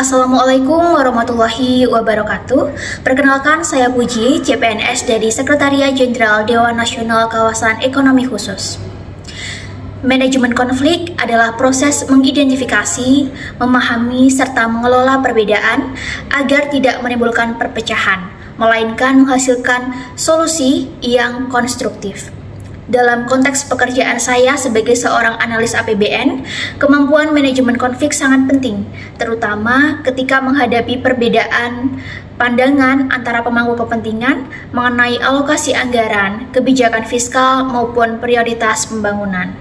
Assalamualaikum warahmatullahi wabarakatuh. Perkenalkan, saya Puji, CPNS dari Sekretariat Jenderal Dewan Nasional Kawasan Ekonomi Khusus. Manajemen konflik adalah proses mengidentifikasi, memahami, serta mengelola perbedaan agar tidak menimbulkan perpecahan, melainkan menghasilkan solusi yang konstruktif. Dalam konteks pekerjaan saya sebagai seorang analis APBN, kemampuan manajemen konflik sangat penting, terutama ketika menghadapi perbedaan pandangan antara pemangku kepentingan mengenai alokasi anggaran, kebijakan fiskal, maupun prioritas pembangunan.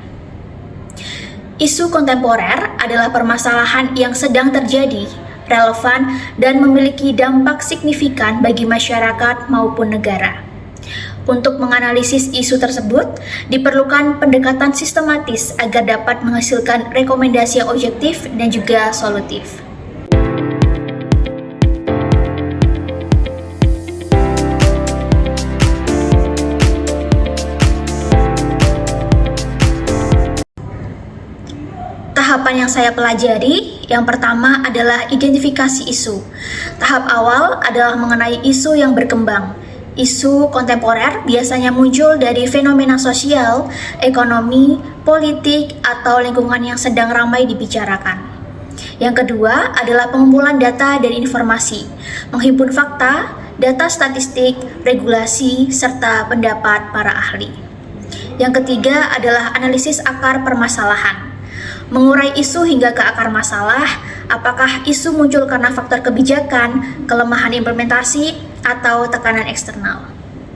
Isu kontemporer adalah permasalahan yang sedang terjadi, relevan, dan memiliki dampak signifikan bagi masyarakat maupun negara. Untuk menganalisis isu tersebut, diperlukan pendekatan sistematis agar dapat menghasilkan rekomendasi yang objektif dan juga solutif. Tahapan yang saya pelajari, yang pertama adalah identifikasi isu. Tahap awal adalah mengenai isu yang berkembang. Isu kontemporer biasanya muncul dari fenomena sosial, ekonomi, politik, atau lingkungan yang sedang ramai dibicarakan. Yang kedua adalah pengumpulan data dan informasi, menghimpun fakta, data statistik, regulasi, serta pendapat para ahli. Yang ketiga adalah analisis akar permasalahan, mengurai isu hingga ke akar masalah, apakah isu muncul karena faktor kebijakan, kelemahan implementasi, atau tekanan eksternal.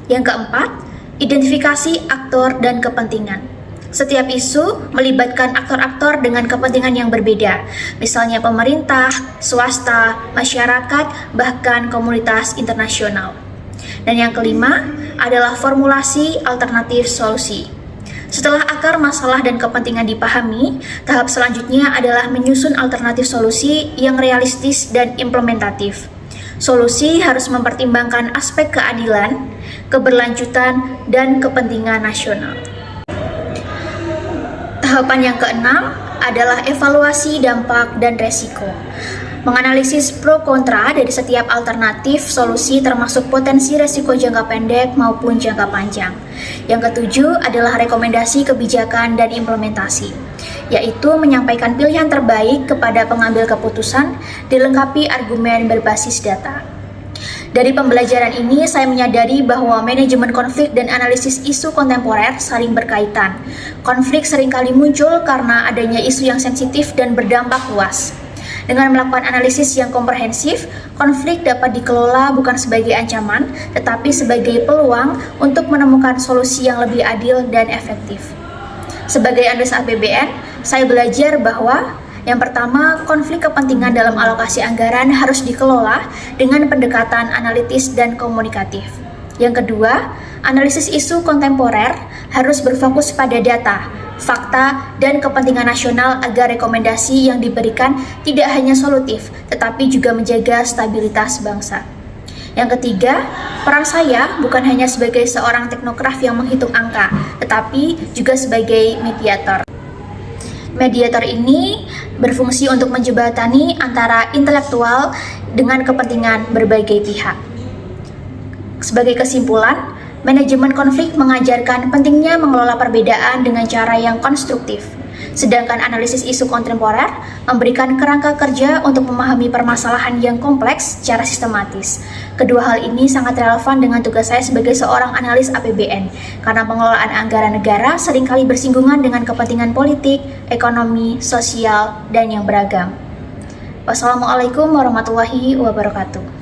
Yang keempat, identifikasi aktor dan kepentingan. Setiap isu melibatkan aktor-aktor dengan kepentingan yang berbeda, misalnya pemerintah, swasta, masyarakat, bahkan komunitas internasional. Dan yang kelima adalah formulasi alternatif solusi. Setelah akar masalah dan kepentingan dipahami, tahap selanjutnya adalah menyusun alternatif solusi yang realistis dan implementatif. Solusi harus mempertimbangkan aspek keadilan, keberlanjutan, dan kepentingan nasional. Tahapan yang keenam adalah evaluasi dampak dan resiko. Menganalisis pro kontra dari setiap alternatif solusi termasuk potensi resiko jangka pendek maupun jangka panjang. Yang ketujuh adalah rekomendasi kebijakan dan implementasi, yaitu menyampaikan pilihan terbaik kepada pengambil keputusan dilengkapi argumen berbasis data. Dari pembelajaran ini, saya menyadari bahwa manajemen konflik dan analisis isu kontemporer saling berkaitan. Konflik seringkali muncul karena adanya isu yang sensitif dan berdampak luas. Dengan melakukan analisis yang komprehensif, konflik dapat dikelola bukan sebagai ancaman, tetapi sebagai peluang untuk menemukan solusi yang lebih adil dan efektif. Sebagai analis APBN, saya belajar bahwa yang pertama, konflik kepentingan dalam alokasi anggaran harus dikelola dengan pendekatan analitis dan komunikatif. Yang kedua, analisis isu kontemporer harus berfokus pada data, fakta, dan kepentingan nasional agar rekomendasi yang diberikan tidak hanya solutif, tetapi juga menjaga stabilitas bangsa. Yang ketiga, peran saya bukan hanya sebagai seorang teknokraf yang menghitung angka, tetapi juga sebagai mediator. Mediator ini berfungsi untuk menjembatani antara intelektual dengan kepentingan berbagai pihak. Sebagai kesimpulan, manajemen konflik mengajarkan pentingnya mengelola perbedaan dengan cara yang konstruktif, sedangkan analisis isu kontemporer memberikan kerangka kerja untuk memahami permasalahan yang kompleks secara sistematis. Kedua hal ini sangat relevan dengan tugas saya sebagai seorang analis APBN, karena pengelolaan anggaran negara seringkali bersinggungan dengan kepentingan politik, ekonomi, sosial, dan yang beragam. Wassalamualaikum warahmatullahi wabarakatuh.